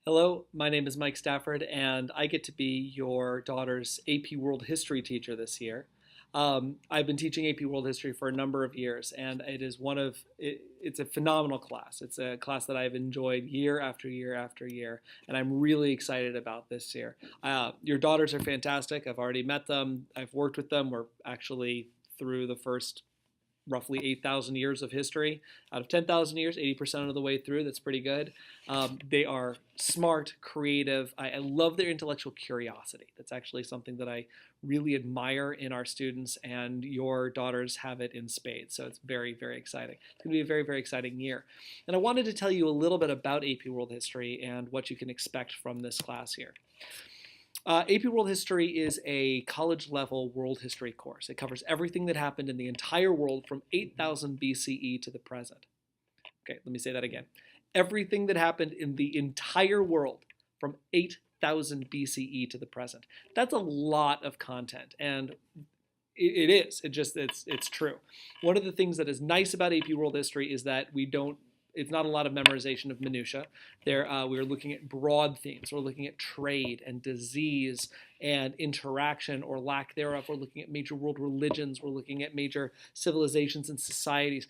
Hello, my name is Mike Stafford, and I get to be your daughter's AP World History teacher this year. I've been teaching AP World History for a number of years, and it's a phenomenal class. It's a class that I've enjoyed year after year after year, and I'm really excited about this year. Your daughters are fantastic. I've already met them. I've worked with them. We're actually through the first roughly 8,000 years of history. Out of 10,000 years, 80% of the way through. That's pretty good. They are smart, creative. I love their intellectual curiosity. That's actually something that I really admire in our students, and your daughters have it in spades. So it's very, very exciting. It's going to be a very, very exciting year. And I wanted to tell you a little bit about AP World History and what you can expect from this class here. AP World History is a college level world history course. It covers everything that happened in the entire world from 8000 BCE to the present. Okay, let me say that again. Everything that happened in the entire world from 8000 BCE to the present. That's a lot of content, and it is. It's true. One of the things that is nice about AP World History is that we don't. It's not a lot of memorization of minutia. We're looking at broad themes. We're looking at trade and disease and interaction or lack thereof. We're looking at major world religions. We're looking at major civilizations and societies.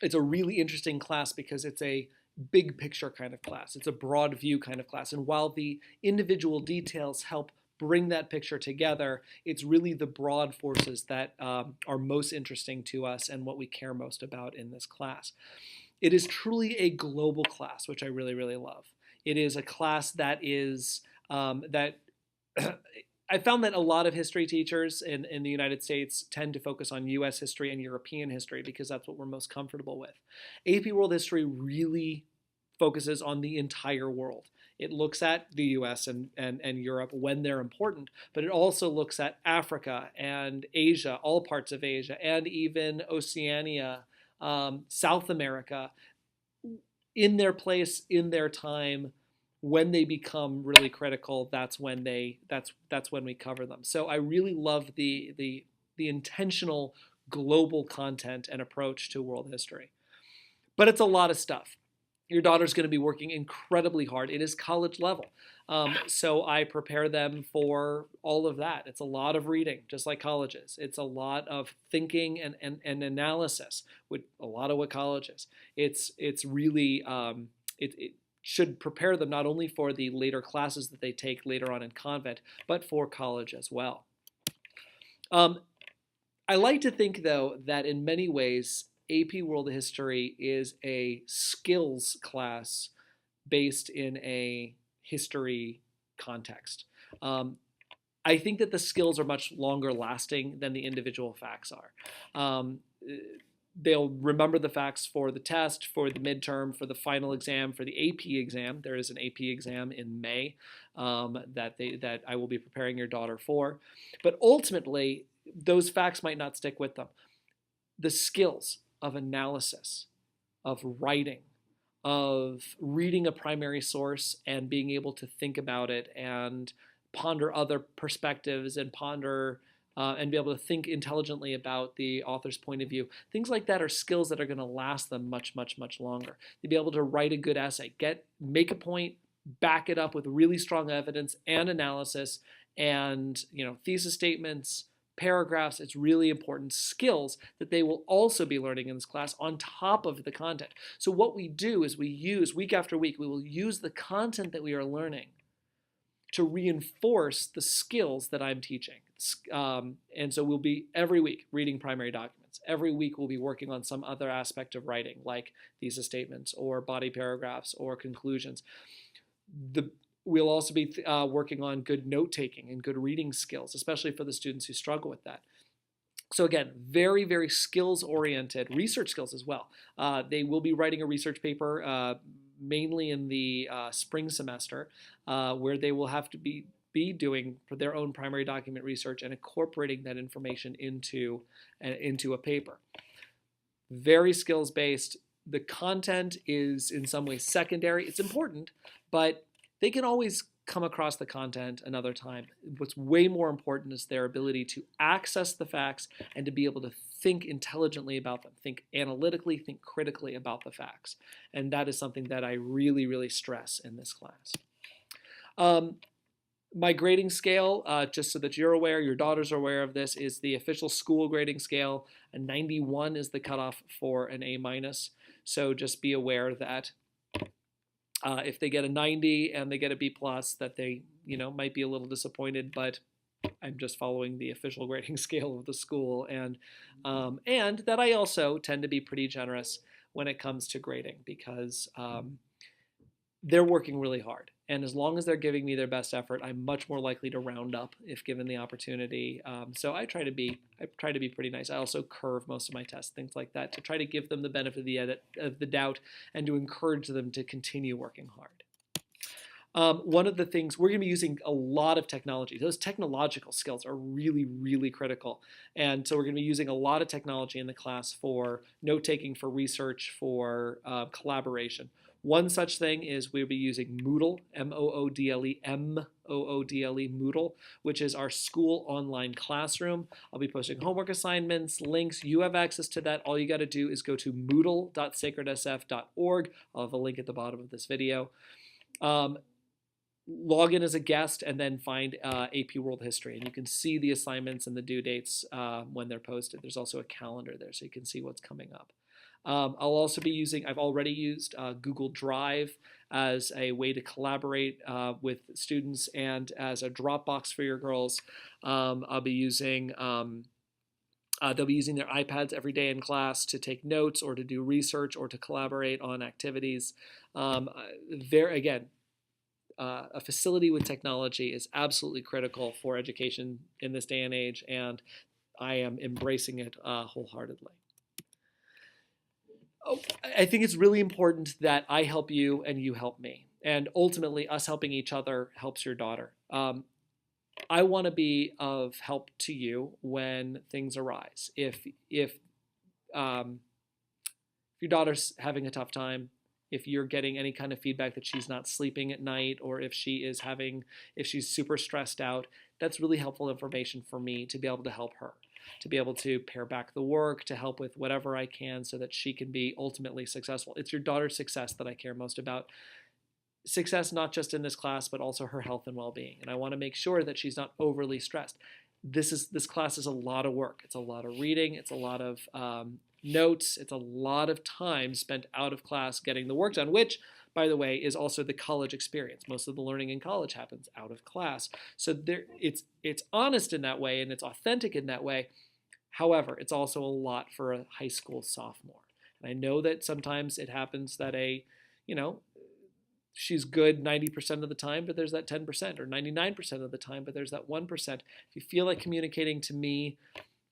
It's a really interesting class because it's a big picture kind of class. It's a broad view kind of class. And while the individual details help bring that picture together, it's really the broad forces that are most interesting to us and what we care most about in this class. It is truly a global class, which I really, really love. It is a class that is that I found that a lot of history teachers in the United States tend to focus on US history and European history because that's what we're most comfortable with. AP World History really focuses on the entire world. It looks at the US and Europe when they're important, but it also looks at Africa and Asia, all parts of Asia, and even Oceania, South America, in their place, in their time. When they become really critical, that's when we cover them. So I really love the intentional global content and approach to world history. But it's a lot of stuff. Your daughter's going to be working incredibly hard. It is college level. So I prepare them for all of that. It's a lot of reading, just like colleges. It's a lot of thinking and analysis, with a lot of what college is. It's really, it should prepare them not only for the later classes that they take later on in convent, but for college as well. Um, I like to think, though, that in many ways, AP World History is a skills class based in a history context. Um, I think that the skills are much longer lasting than the individual facts are. Um, they'll remember the facts for the test, for the midterm, for the final exam, for the AP exam. There is an AP exam in May that I will be preparing your daughter for. But ultimately, those facts might not stick with them. The skills of analysis, of writing, of reading a primary source and being able to think about it and ponder other perspectives and ponder and be able to think intelligently about the author's point of view. Things like that are skills that are going to last them much, much, much longer. To be able to write a good essay, make a point, back it up with really strong evidence and analysis, and thesis statements, paragraphs. It's really important skills that they will also be learning in this class on top of the content. So what we do is we use week after week, we will use the content that we are learning to reinforce the skills that I'm teaching. And so we'll be every week reading primary documents. Every week we'll be working on some other aspect of writing, like thesis statements or body paragraphs or conclusions. We'll also be working on good note-taking and good reading skills, especially for the students who struggle with that. So again, very, very skills-oriented, research skills as well. They will be writing a research paper mainly in the spring semester, where they will have to be doing for their own primary document research and incorporating that information into a paper. Very skills-based. The content is in some ways secondary. It's important, but they can always come across the content another time. What's way more important is their ability to access the facts and to be able to think intelligently about them, think analytically, think critically about the facts. And that is something that I really, really stress in this class. My grading scale, just so that you're aware, your daughters are aware of this, is the official school grading scale. A 91 is the cutoff for an A minus. So just be aware that if they get a 90 and they get a B plus, that they, might be a little disappointed, but I'm just following the official grading scale of the school, and that I also tend to be pretty generous when it comes to grading because they're working really hard. And as long as they're giving me their best effort, I'm much more likely to round up if given the opportunity. So I try to be pretty nice. I also curve most of my tests, things like that, to try to give them the benefit of the doubt and to encourage them to continue working hard. One of the things, we're going to be using a lot of technology. Those technological skills are really, really critical. And so we're going to be using a lot of technology in the class for note-taking, for research, for collaboration. One such thing is we'll be using Moodle, M-O-O-D-L-E, Moodle, which is our school online classroom. I'll be posting homework assignments, links. You have access to that. All you got to do is go to moodle.sacredsf.org. I'll have a link at the bottom of this video. Log in as a guest and then find AP World History. And you can see the assignments and the due dates when they're posted. There's also a calendar there so you can see what's coming up. I'll also be using, I've already used Google Drive as a way to collaborate with students and as a Dropbox for your girls. I'll be using, they'll be using their iPads every day in class to take notes or to do research or to collaborate on activities. Again, a facility with technology is absolutely critical for education in this day and age, and I am embracing it wholeheartedly. I think it's really important that I help you and you help me. And ultimately, us helping each other helps your daughter. I want to be of help to you when things arise. If your daughter's having a tough time, if you're getting any kind of feedback that she's not sleeping at night, or if she's super stressed out, that's really helpful information for me to be able to help her, to be able to pare back the work, to help with whatever I can so that she can be ultimately successful. It's your daughter's success that I care most about. Success not just in this class, but also her health and well-being. And I want to make sure that she's not overly stressed. This class is a lot of work. It's a lot of reading. It's a lot of notes. It's a lot of time spent out of class getting the work done, which, by the way, is also the college experience. Most of the learning in college happens out of class. So it's honest in that way and it's authentic in that way. However, it's also a lot for a high school sophomore. And I know that sometimes it happens that she's good 90% of the time, but there's that 10%, or 99% of the time, but there's that 1%. If you feel like communicating to me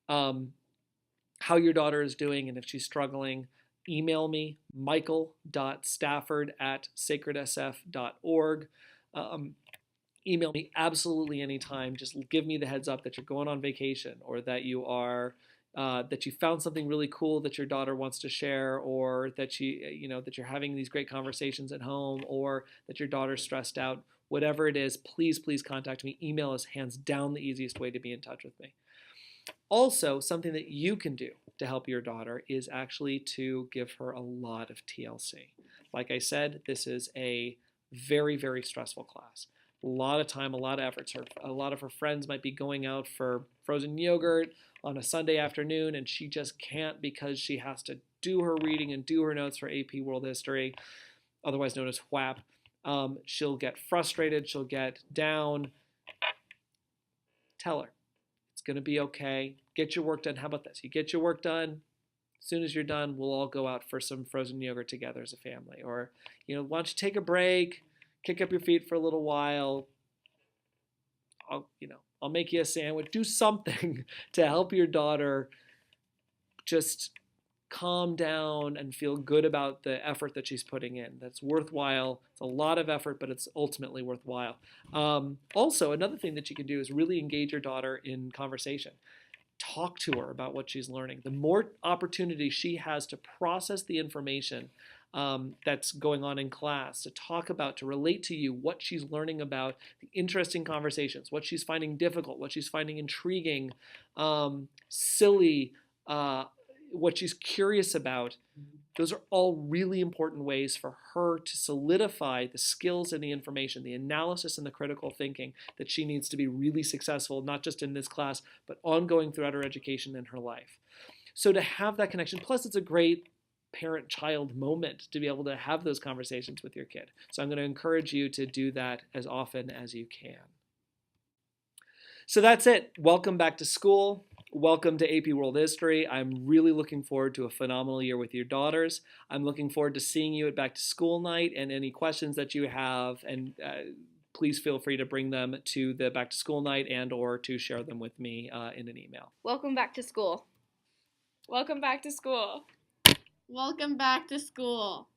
how your daughter is doing and if she's struggling, email me, michael.stafford@sacredsf.org. Email me absolutely anytime. Just give me the heads up that you're going on vacation, or that you are that you found something really cool that your daughter wants to share, or that that you're having these great conversations at home, or that your daughter's stressed out. Whatever it is, please contact me. Email is hands down the easiest way to be in touch with me. Also, something that you can do to help your daughter is actually to give her a lot of TLC. Like I said, this is a very, very stressful class. A lot of time, a lot of efforts. A lot of her friends might be going out for frozen yogurt on a Sunday afternoon, and she just can't because she has to do her reading and do her notes for AP World History, otherwise known as WHAP. She'll get frustrated. She'll get down. Tell her it's going to be okay. Get your work done. How about this? You get your work done. As soon as you're done, we'll all go out for some frozen yogurt together as a family. Or, why don't you take a break, kick up your feet for a little while. I'll make you a sandwich. Do something to help your daughter just calm down and feel good about the effort that she's putting in. That's worthwhile. It's a lot of effort, but it's ultimately worthwhile. Also, another thing that you can do is really engage your daughter in conversation. Talk to her about what she's learning. The more opportunity she has to process the information that's going on in class, to talk about, to relate to you what she's learning about, the interesting conversations, what she's finding difficult, what she's finding intriguing, silly, what she's curious about. Those are all really important ways for her to solidify the skills and the information, the analysis and the critical thinking that she needs to be really successful, not just in this class, but ongoing throughout her education and her life. So to have that connection, plus it's a great parent-child moment to be able to have those conversations with your kid. So I'm going to encourage you to do that as often as you can. So that's it. Welcome back to school. Welcome to AP World History. I'm really looking forward to a phenomenal year with your daughters. I'm looking forward to seeing you at back to school night, and any questions that you have, and please feel free to bring them to the back to school night and or to share them with me in an email. Welcome back to school. Welcome back to school. Welcome back to school.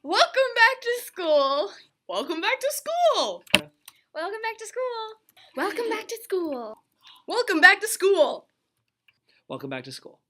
Welcome back to school. Welcome back to school. Welcome back to school. Welcome back to school. Welcome back to school. Welcome back to school.